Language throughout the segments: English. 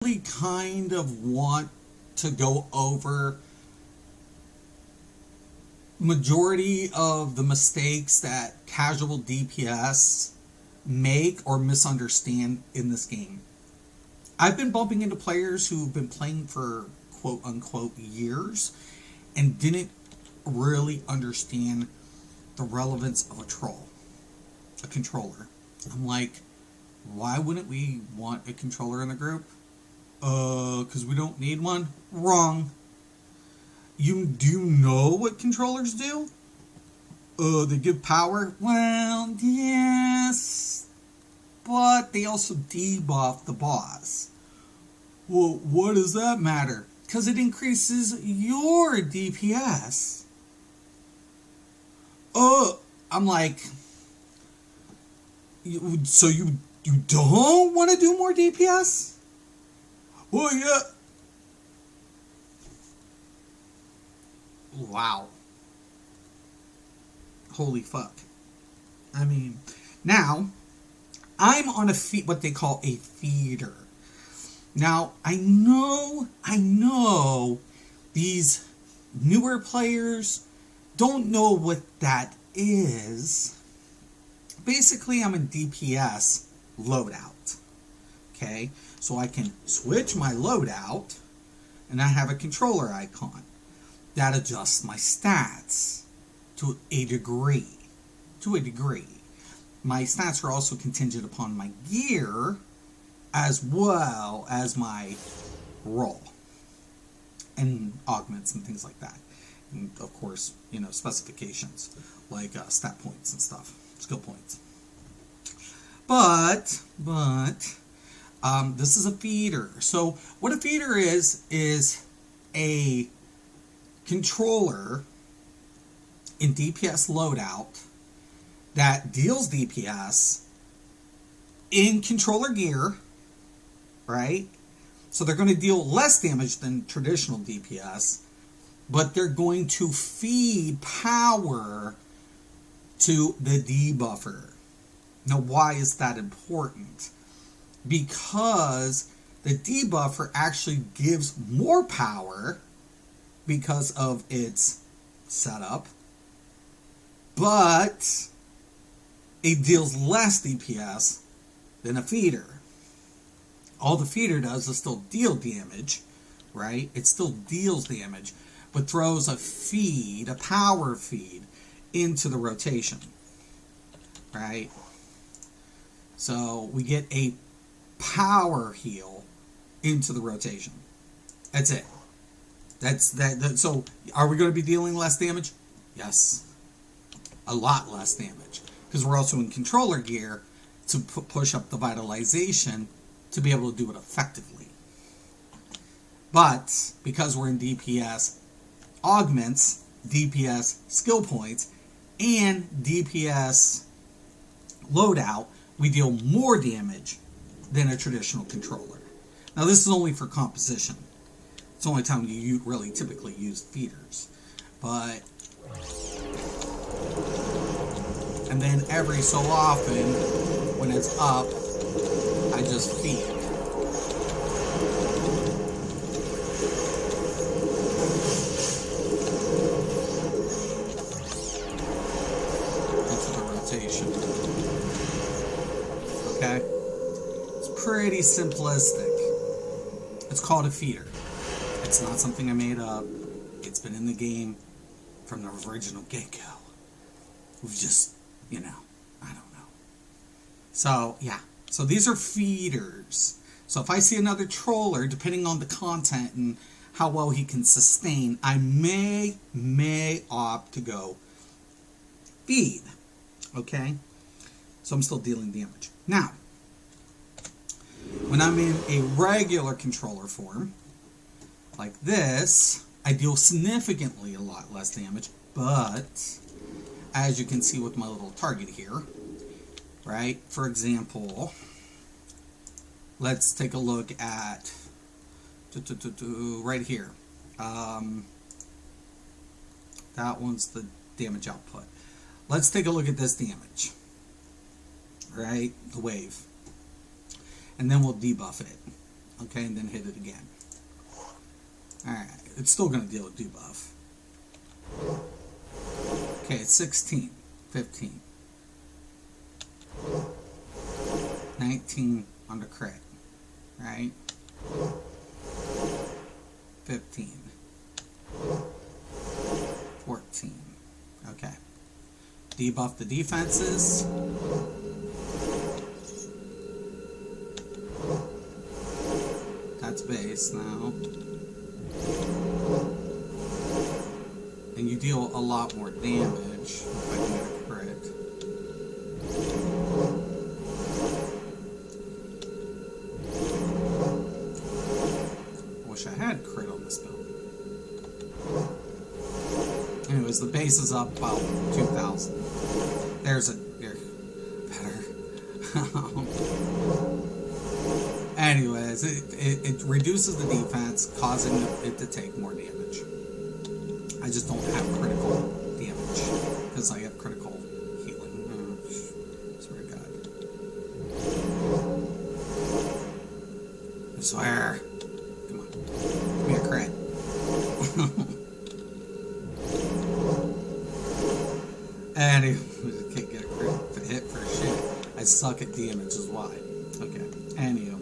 really kind of want to go over majority of the mistakes that casual DPS make or misunderstand in this game. I've been bumping into players who've been playing for quote unquote years and didn't really understand the relevance of a troll, a controller. I'm like, why wouldn't we want a controller in the group? Because we don't need one? Wrong. Do you know what controllers do? They give power? Well, yes. But they also debuff the boss. Well, what does that matter? Because it increases your DPS. I'm like, so you don't want to do more DPS? Well, yeah. Wow. Holy fuck. I mean, now, I'm on what they call a feeder. Now, I know these newer players don't know what that is. Basically, I'm in DPS loadout. Okay? So I can switch my loadout, and I have a controller icon that adjusts my stats to a degree. My stats are also contingent upon my gear as well as my role and augments and things like that. And of course, specifications like stat points and stuff, skill points. But this is a feeder. So what a feeder is a controller in DPS loadout that deals DPS in controller gear, right? So they're going to deal less damage than traditional DPS, but they're going to feed power to the debuffer. Now, why is that important? Because the debuffer actually gives more power because of its setup, but it deals less DPS than a feeder. All the feeder does is still deal damage, right? It still deals damage, but throws a power feed into the rotation, right? So we get a power heal into the rotation. That's it. So are we going to be dealing less damage? Yes. A lot less damage. Because we're also in controller gear to push up the vitalization to be able to do it effectively. But because we're in DPS augments, DPS skill points, and DPS loadout, we deal more damage than a traditional controller. Now this is only for composition. It's the only time you really typically use feeders. And then every so often, when it's up, I just feed. Into the rotation. Okay? It's pretty simplistic. It's called a feeder. It's not something I made up. It's been in the game from the original get-go. We've just, I don't know. So, yeah. So these are feeders. So if I see another troller, depending on the content and how well he can sustain, I may opt to go feed. Okay? So I'm still dealing damage. Now, when I'm in a regular controller form, like this, I deal significantly a lot less damage, but as you can see with my little target here, right? For example, let's take a look at right here. That one's the damage output. Let's take a look at this damage, right? The wave. And then we'll debuff it. Okay, and then hit it again. Alright, it's still going to deal a debuff. Okay, it's 16, 15, 19 on the crit, right? 15, 14, okay. Debuff the defenses. That's base now. And you deal a lot more damage if I can get a crit. Wish I had crit on this build. Anyways, the base is up about 2,000. There's a better. Anyways, it reduces the defense, causing it to take more damage. I just don't have critical damage because I have critical healing. Oh, swear to God. I swear. Come on. Give me a crit. Anyway, can't get a crit hit for shit. I suck at damage is why. Okay. Anywho.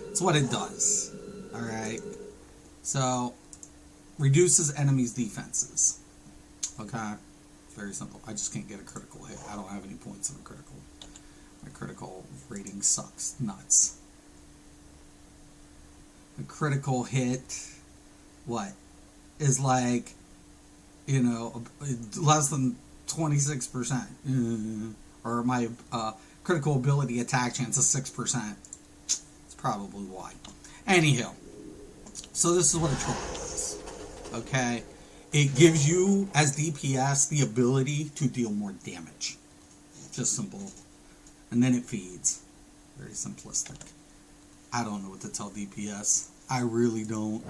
That's what it does. Alright. So, reduces enemies' defenses. Okay? Very simple. I just can't get a critical hit. I don't have any points in a critical. My critical rating sucks. Nuts. A critical hit, what? Is like, you know, less than 26%. Or my critical ability attack chance is 6%. It's probably why. Anyhow. So this is what a troll does. Okay? It gives you, as DPS, the ability to deal more damage. Just simple. And then it feeds. Very simplistic. I don't know what to tell DPS. I really don't.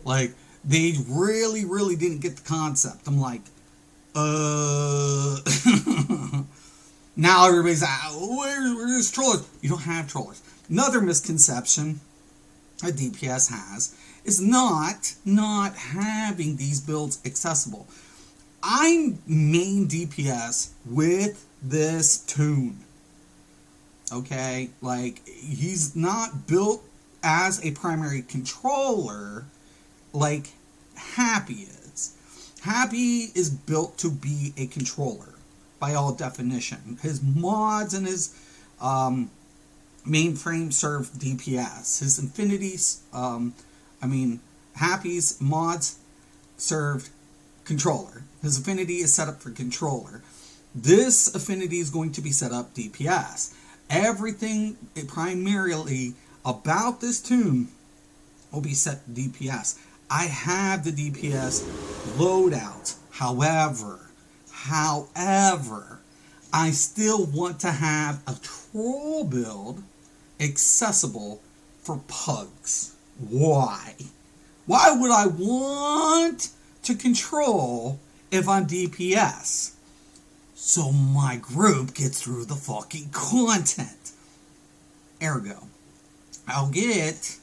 Like, they really, really didn't get the concept. I'm like, now everybody's like, where's trollers? You don't have trollers. Another misconception a DPS has is not having these builds accessible. I main DPS with this tune. Okay? Like, he's not built as a primary controller like Happy is. Happy is built to be a controller by all definition. His mods and his mainframe serve DPS. His infinities, Happy's mods served controller. His affinity is set up for controller. This affinity is going to be set up DPS. Everything primarily about this tune will be set DPS. I have the DPS loadout. However, I still want to have a troll build accessible for pugs. Why? Why would I want to control if I'm DPS? So my group gets through the fucking content. Ergo, I'll get,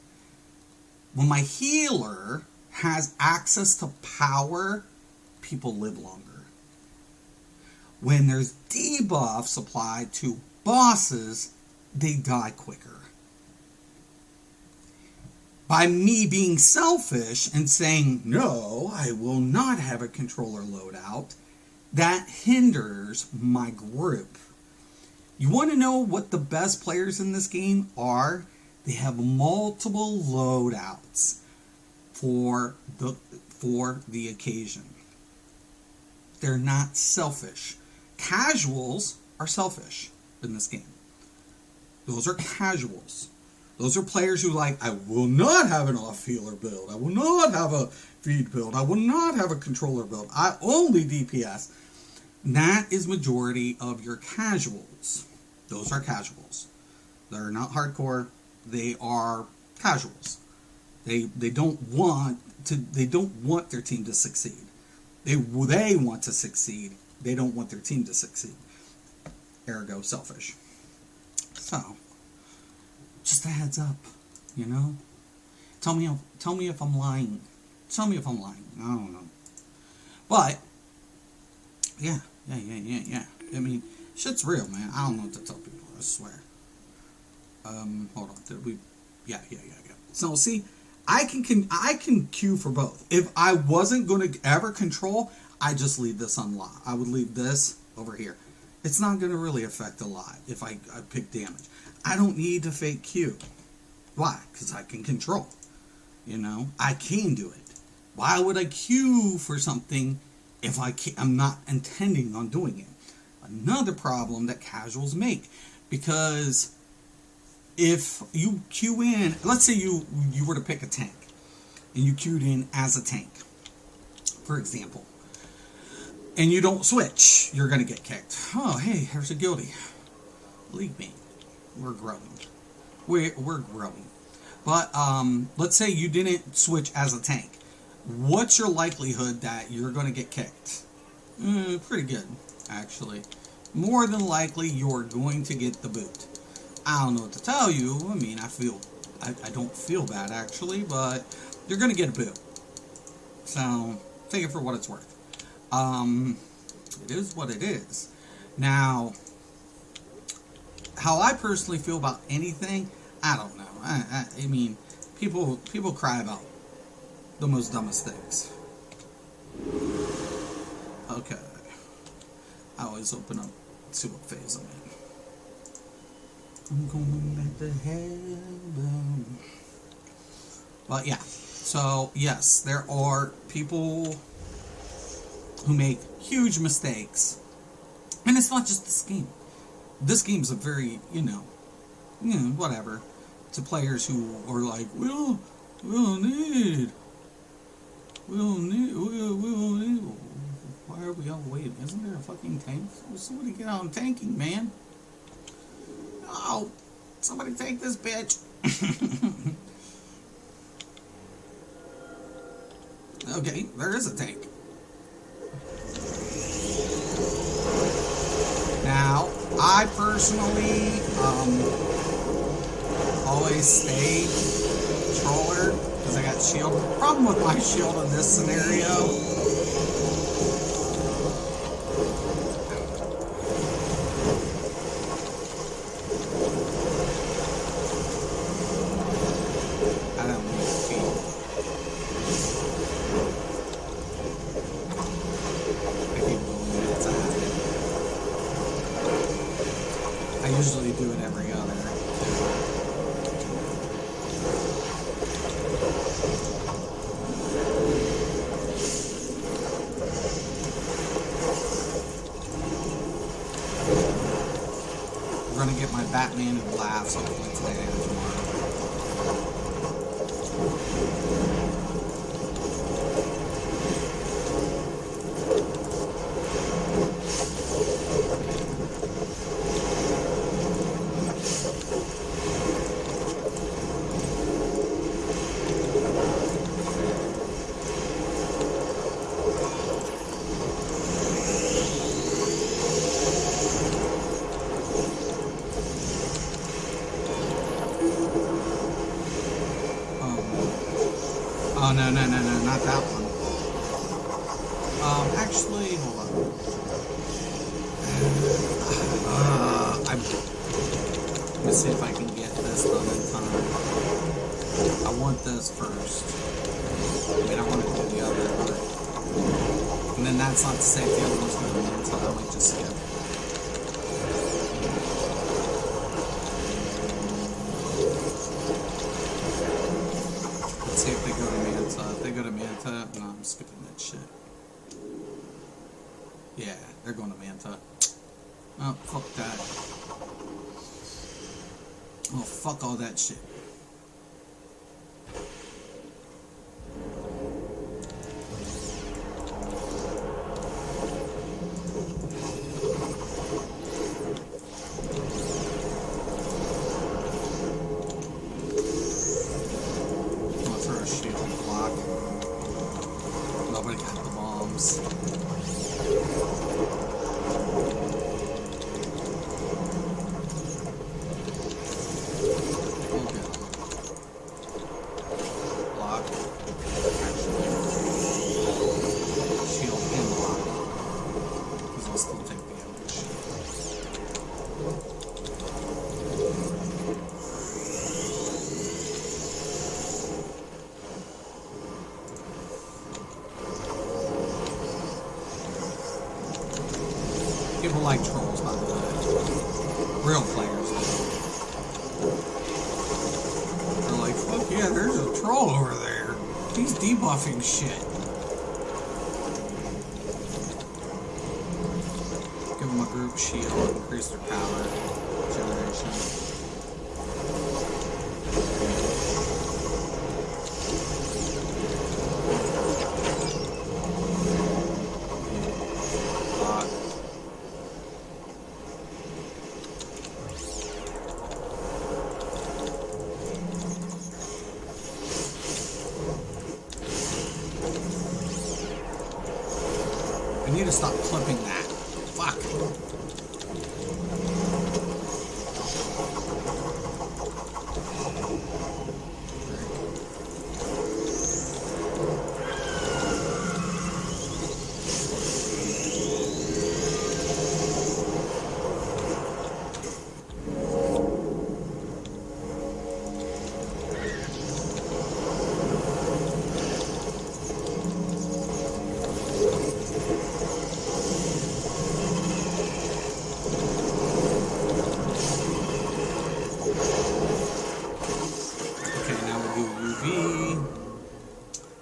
when my healer has access to power, people live longer. When there's debuffs applied to bosses, they die quicker. By me being selfish and saying, no, I will not have a controller loadout, that hinders my group. You want to know what the best players in this game are? They have multiple loadouts for the occasion. They're not selfish. Casuals are selfish in this game. Those are casuals. Those are players who like, I will not have an off-healer build. I will not have a feed build. I will not have a controller build. I only DPS. That is majority of your casuals. Those are casuals. They're not hardcore. They are casuals. They don't want their team to succeed. They want to succeed. They don't want their team to succeed. Ergo, selfish. So, just a heads up. You know? Tell me if I'm lying. Tell me if I'm lying. I don't know. But yeah. I mean, shit's real, man. I don't know what to tell people. I swear. Hold on. Did we? Yeah. So see, I can queue for both. If I wasn't going to ever control, I just leave this unlocked. I would leave this over here. It's not going to really affect a lot if I pick damage. I don't need to fake queue. Why? Because I can control. You know, I can do it. Why would I queue for something if I'm not intending on doing it? Another problem that casuals make, because if you queue in, let's say you were to pick a tank and you queued in as a tank, for example, and you don't switch, you're going to get kicked. Oh, hey, here's a guilty. Leave me. We're growing. We're growing. But let's say you didn't switch as a tank. What's your likelihood that you're going to get kicked? Pretty good, actually. More than likely, you're going to get the boot. I don't know what to tell you. I mean, I don't feel bad, actually, but you're going to get a boot. So, take it for what it's worth. It is what it is. Now, how I personally feel about anything, I don't know. I mean, people cry about the most dumbest things. Okay. I always open up, see what phase I'm in. I'm going back to heaven. But yeah, so yes, there are people who make huge mistakes. And it's not just this game. This game's a very, whatever, to players who are like, we'll need. Why are we all waiting? Isn't there a fucking tank? Somebody get on tanking, man. Oh, somebody take this bitch. Okay, there is a tank. Now, I personally always stay controller because I got shield. The problem with my shield in this scenario, I don't need speed. I keep going outside. I usually do it every other. We're gonna get my Batman who laughs hopefully today or tomorrow. Oh, no, not that one. Actually, hold on. Let me see if I can get this done in time. I want this first. I mean, I want to do the other, but... And then that's not to say if the other one's going to be in time, I might just skip. See if they go to Manta. If they go to Manta, no, I'm skipping that shit. Yeah, they're going to Manta. Oh, fuck that. Oh, fuck all that shit. Nobody got the bombs. People like trolls, by the way. Real players. They're like, fuck yeah, there's a troll over there. He's debuffing shit. Give them a group shield, increase their power generation. I need to stop clipping that. Fuck.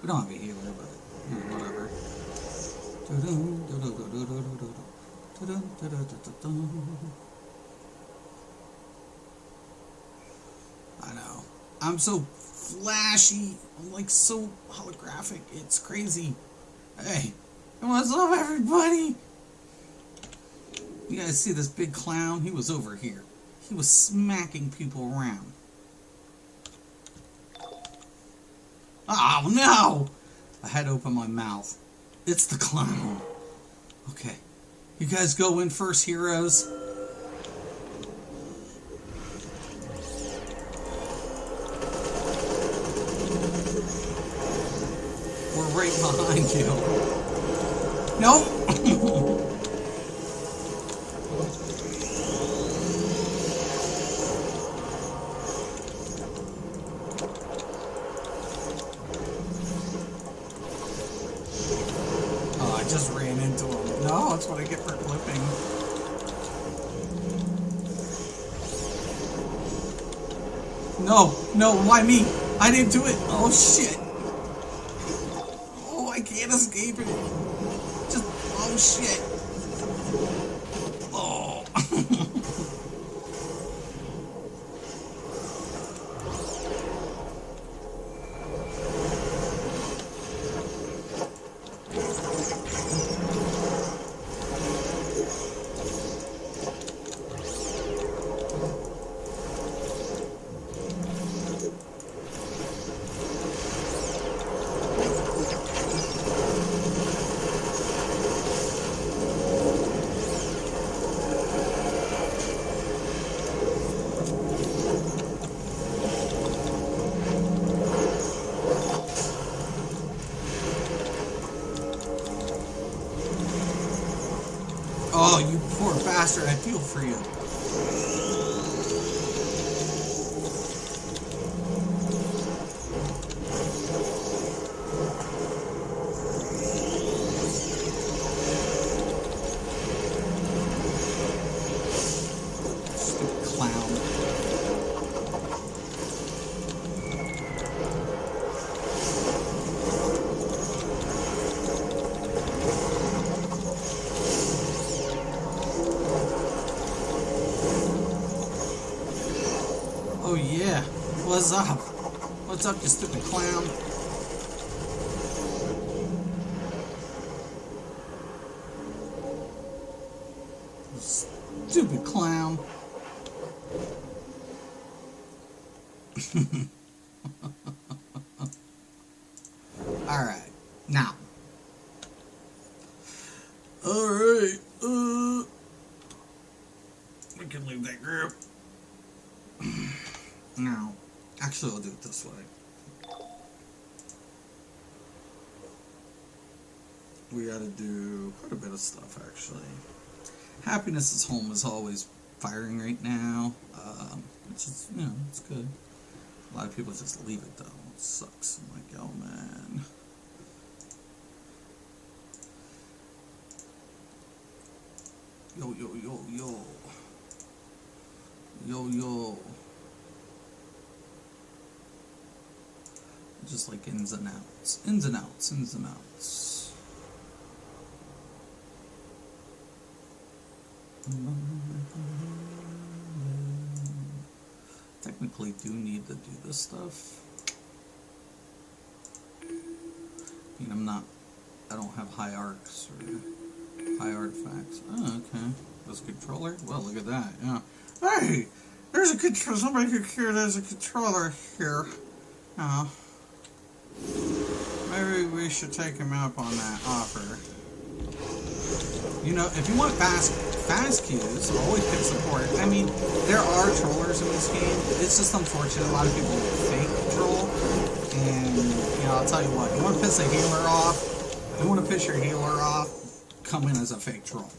We don't have a healer, but whatever. I know. I'm so flashy. I'm like so holographic. It's crazy. Hey, what's up, everybody? You guys see this big clown? He was over here. He was smacking people around. Oh no! I had to open my mouth. It's the clown. Okay. You guys go in first, heroes. We're right behind you. Nope. I just ran into him. No, that's what I get for clipping. No, why me? I didn't do it. Oh shit. Oh, I can't escape it. Just, oh shit. Oh. Oh, you poor bastard, I feel for you. Stupid clown. Oh yeah, what's up? What's up, you stupid clown? Stupid clown. Alright, now. Alright, we can leave that group. No, actually I'll do it this way. We gotta do quite a bit of stuff actually. Happiness is home is always firing right now, which is, you know, it's good. A lot of people just leave it though, it sucks. I'm like, oh man. Yo, yo, yo, yo. Yo, yo. Just like ins and outs. Ins and outs, ins and outs. Technically do need to do this stuff. I mean, I don't have high arcs or high artifacts. Oh, okay. There's a controller? Well, look at that, yeah. Hey! There's a controller. Somebody could hear there's a controller here. Oh. Maybe we should take him up on that offer. You know, if you want fast queues, always pick support. I mean, there are trollers in this game. It's just unfortunate. A lot of people fake troll. And, you know, I'll tell you what. You want to piss a healer off? You want to piss your healer off? Come in as a fake troll.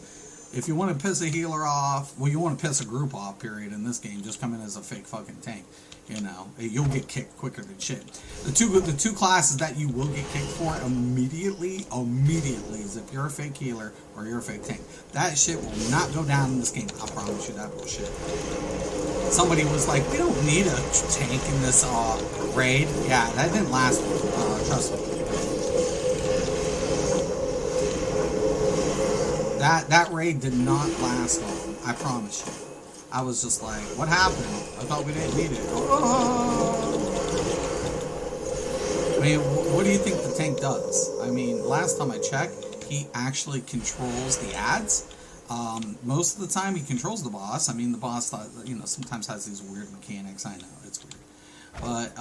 If you want to piss a healer off, well, you want to piss a group off, period, in this game, just come in as a fake fucking tank. You know, you'll get kicked quicker than shit. The two classes that you will get kicked for immediately is if you're a fake healer or you're a fake tank. That shit will not go down in this game. I promise you that bullshit. Somebody was like, we don't need a tank in this raid. Yeah, that didn't last long. Trust me. That raid did not last long. I promise you. I was just like, what happened? I thought we didn't need it. Oh. I mean, what do you think the tank does? I mean, last time I checked, he actually controls the ads. Most of the time, he controls the boss. I mean, the boss, you know, sometimes has these weird mechanics. I know, it's weird. But,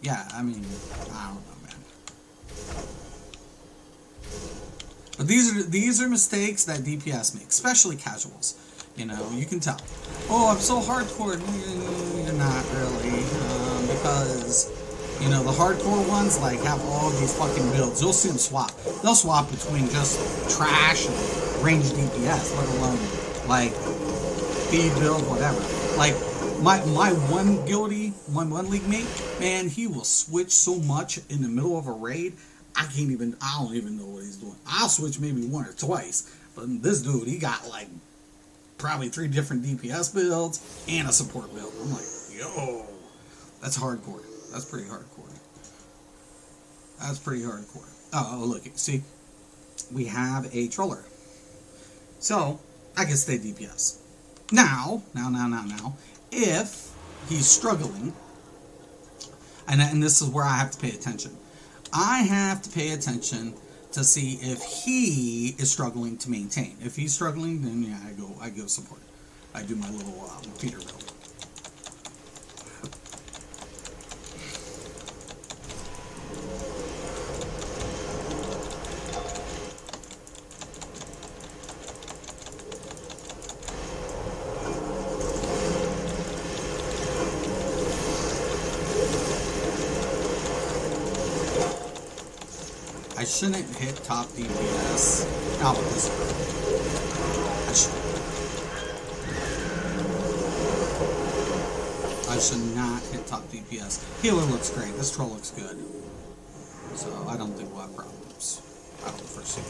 yeah, I mean, I don't know, man. But these are mistakes that DPS make, especially casuals. You know, you can tell. Oh, I'm so hardcore. You're not really, because, you know, the hardcore ones, like, have all these fucking builds. You'll see them swap. They'll swap between just trash and ranged DPS, let alone, like, speed build, whatever. Like, my one league mate, man, he will switch so much in the middle of a raid, I don't even know what he's doing. I'll switch maybe one or twice, but this dude, he got, like, probably 3 different DPS builds and a support build. I'm like, yo, that's hardcore. That's pretty hardcore. That's pretty hardcore. Oh, look, see, we have a troller. So, I can stay DPS. Now, if he's struggling, and this is where I have to pay attention. I have to pay attention to see if he is struggling to maintain. If he's struggling, then yeah, I go support. I do my little feeder build. I shouldn't hit top DPS. Not with this one. I should not hit top DPS. Healer looks great. This troll looks good. So I don't think we'll have problems. I don't foresee it.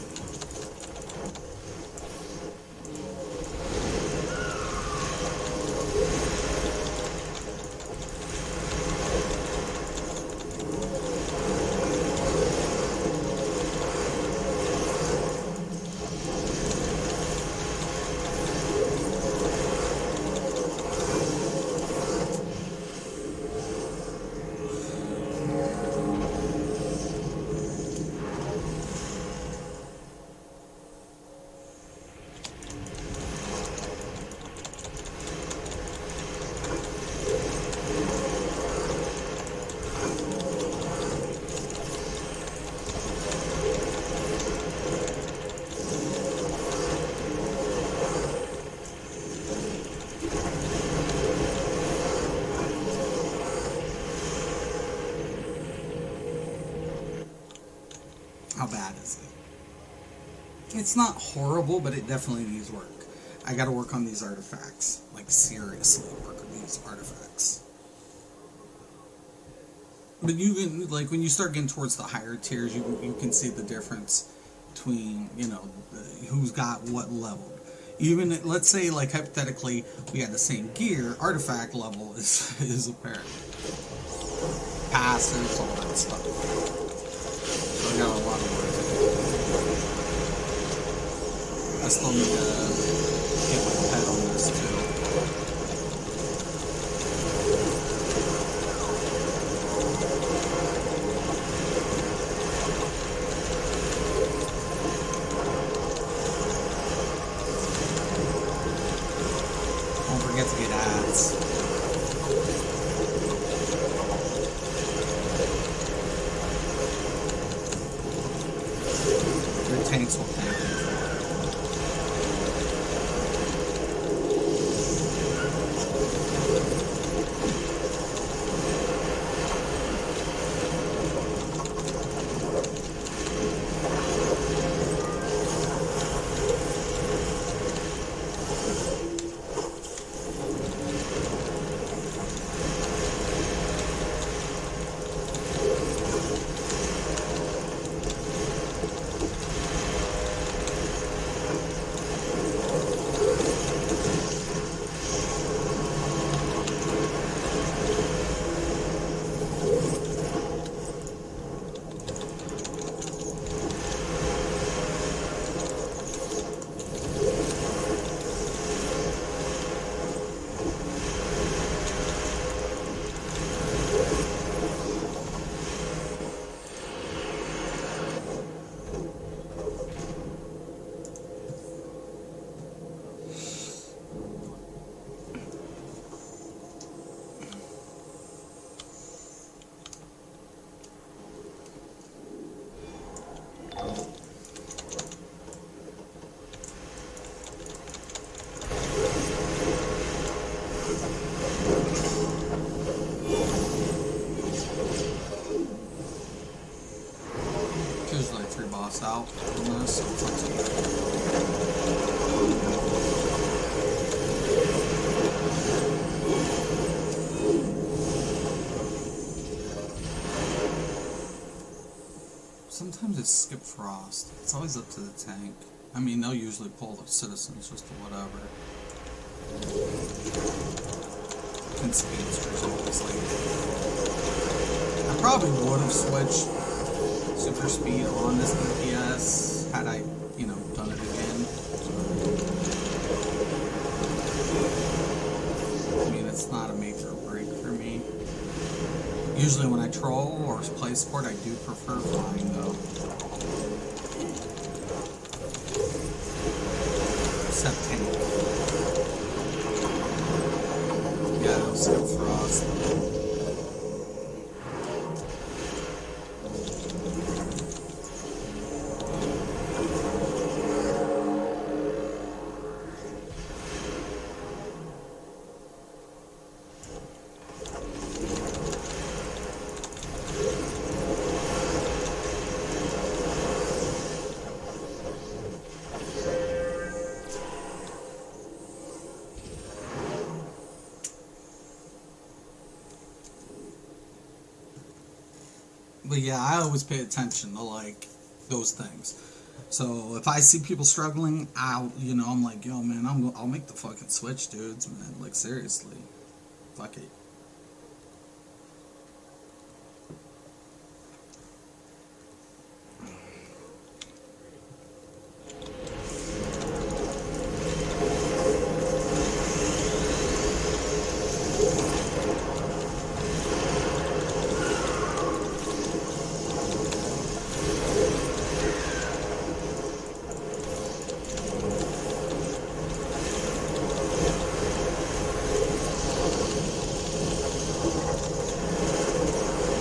How bad is it? It's not horrible, but it definitely needs work. I gotta work on these artifacts. Like, seriously work on these artifacts. But you can, like, when you start getting towards the higher tiers, you can see the difference between, you know, who's got what leveled. Even let's say, like hypothetically, we had the same gear, artifact level is apparent. Passives, all that stuff. So I got a lot of work to do. I still need to get my head on this too. Don't forget to get ads. Your tanks will thank you. Usually 3 boss out on this, so it's not too bad. Sometimes it's skip frost. It's always up to the tank. I mean, they'll usually pull the citizens just to whatever. And speedsters always like. I probably would have switched super speed on this DPS had I, done it again. I mean, it's not a make or break for me. Usually when I troll or play support, I do prefer flying though. Except tank. Yeah, no skip frost. But yeah, I always pay attention to like those things. So if I see people struggling, I'm like, yo, man, I'll make the fucking switch, dudes, man. Like seriously, fuck it.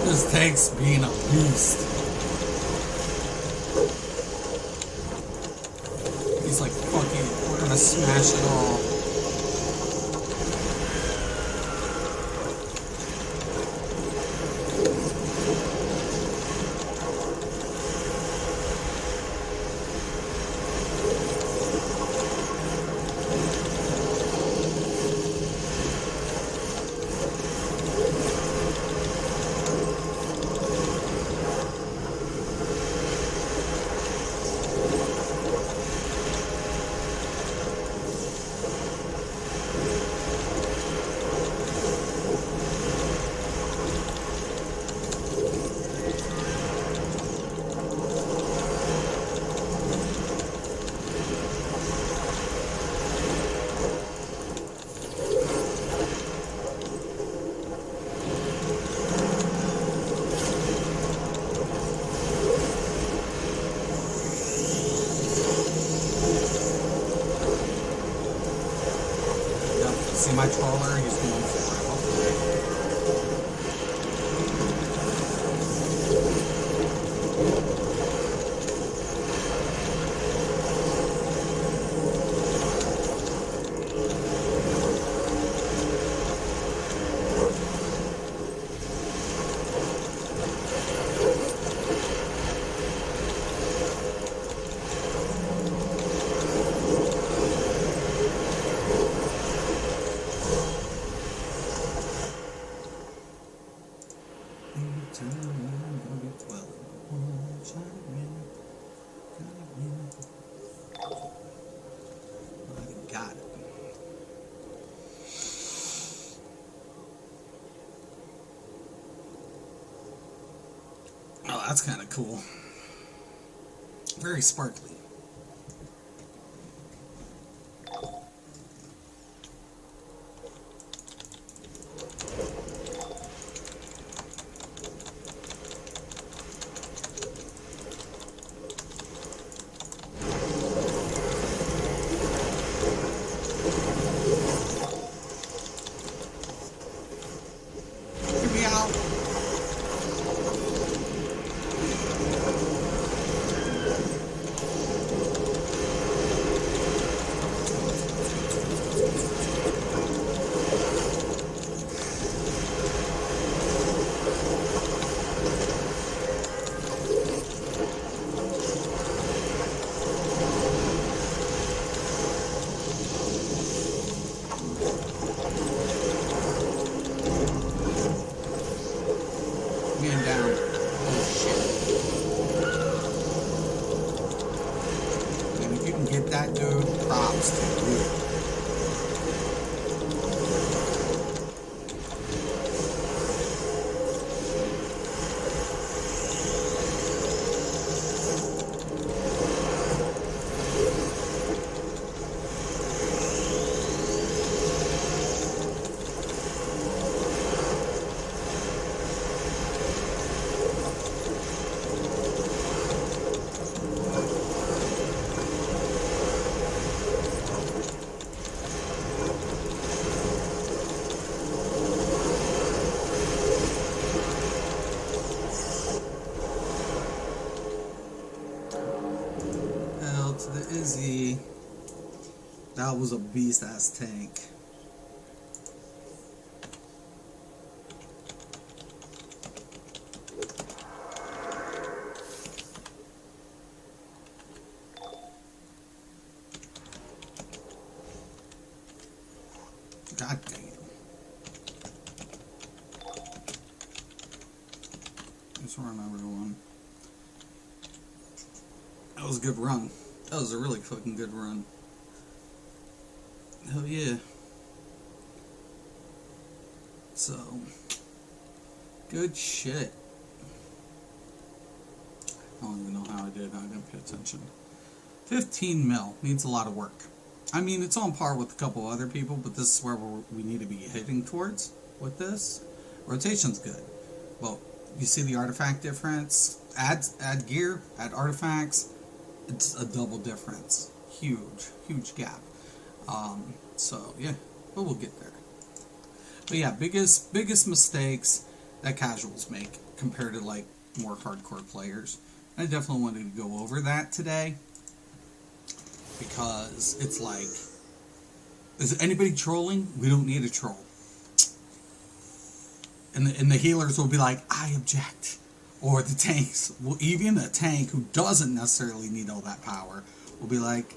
This tank's being a beast. He's like, fucking, we're gonna smash it all. my trawler, he's going for it, hopefully. Got it. Oh, that's kind of cool. Very sparkly. Man down. Oh shit. And if you can get that dude, props to you. To the Izzy. That was a beast ass tank. God dang it. Let's run everyone. That was a good run. That was a really fucking good run. Hell yeah. So, good shit. I don't even know how I did. I didn't pay attention. 15 mil needs a lot of work. I mean, it's on par with a couple other people, but this is where we need to be hitting towards with this. Rotation's good. Well, you see the artifact difference? Add gear, add artifacts. It's a double difference. Huge gap. So yeah, but we'll get there. But yeah, biggest mistakes that casuals make compared to like more hardcore players. I definitely wanted to go over that today because it's like, is anybody trolling? We don't need a troll. And the healers will be like, I object. Or the tanks, well, even a tank who doesn't necessarily need all that power will be like,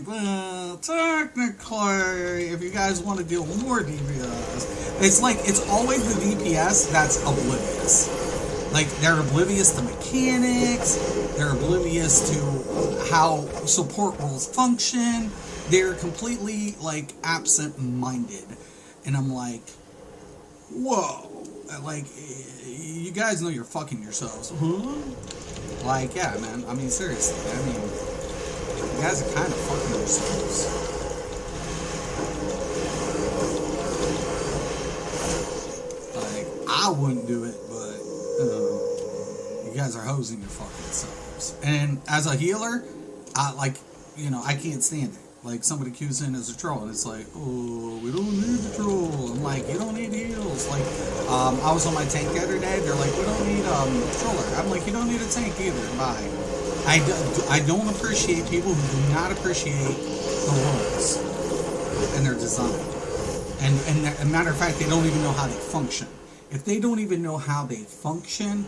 well, technically, if you guys want to deal with more DPS, it's like, it's always the DPS that's oblivious. Like, they're oblivious to mechanics, they're oblivious to how support roles function, they're completely, like, absent-minded. And I'm like, whoa. Like, you guys know you're fucking yourselves. Huh? Like, yeah, man. I mean, seriously. I mean, you guys are kind of fucking yourselves. Like, I wouldn't do it, but, you guys are hosing your fucking selves. And as a healer, I can't stand it. Like somebody cues in as a troll, and it's like, oh, we don't need the troll. I'm like, you don't need heals. Like, I was on my tank the other day. They're like, we don't need troller. I'm like, you don't need a tank either. Bye. I don't appreciate people who do not appreciate the rules and their design. And a matter of fact, they don't even know how they function. If they don't even know how they function,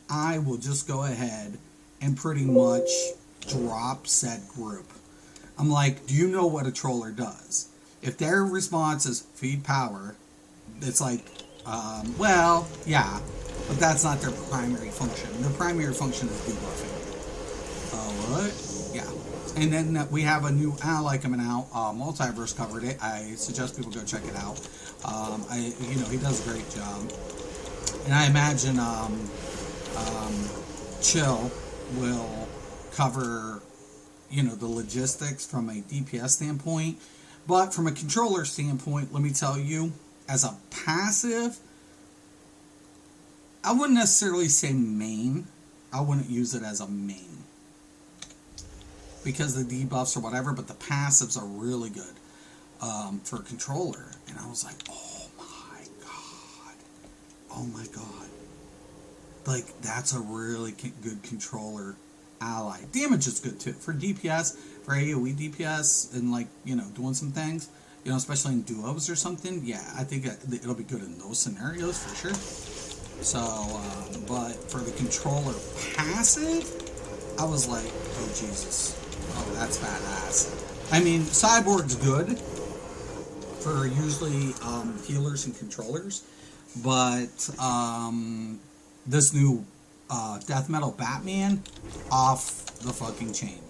I will just go ahead and pretty much drop said group. I'm like, do you know what a troller does? If their response is feed power, it's like, well, yeah, but that's not their primary function. Their primary function is debuffing. What? Yeah. And then we have a new ally coming out. Multiverse covered it. I suggest people go check it out. He does a great job. And I imagine Chill will cover, the logistics from a DPS standpoint. But from a controller standpoint, let me tell you, as a passive, I wouldn't necessarily say main. I wouldn't use it as a main. Because the debuffs or whatever, but the passives are really good for a controller. And I was like, oh my god. Like, that's a really good controller ally. Damage is good too. For DPS, for AoE DPS, and doing some things, especially in duos or something, yeah, I think it'll be good in those scenarios for sure. So, but for the controller passive, I was like, oh Jesus. Oh, that's badass. I mean, Cyborg's good for usually healers and controllers, but this new Death Metal Batman, off the fucking chain.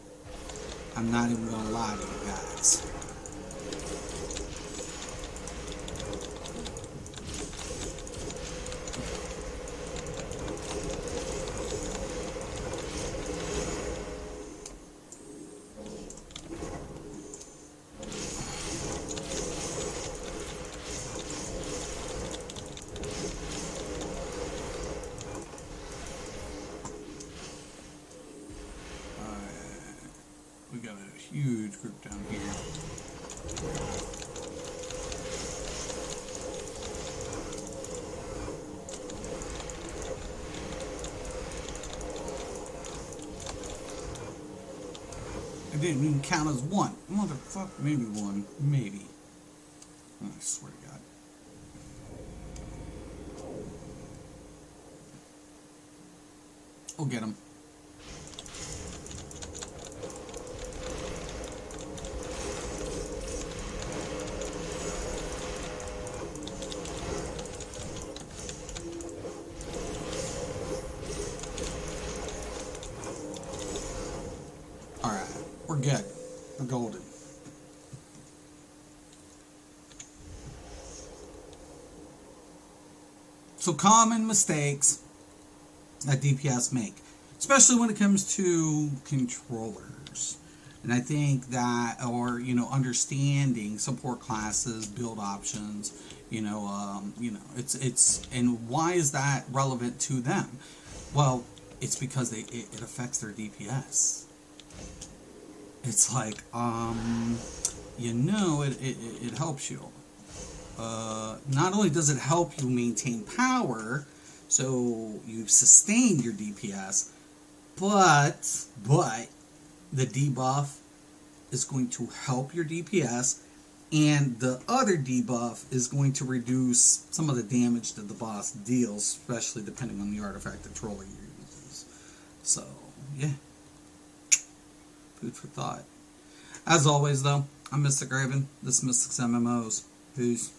I'm not even gonna lie to you guys. We got a huge group down here. It didn't even count as one. Motherfucker, maybe one. Maybe. I swear to God. We'll get him. Alright, we're good. We're golden. So common mistakes that DPS make, especially when it comes to controllers. And I think that, or, understanding support classes, build options, it's, and why is that relevant to them? Well, it's because it affects their DPS. It's like, it helps you. Not only does it help you maintain power, so you sustain your DPS, but the debuff is going to help your DPS, and the other debuff is going to reduce some of the damage that the boss deals, especially depending on the artifact controller you uses. So, yeah. Food for thought. As always, though, I'm Mystic Raven. This is Mystic's MMOs. Peace.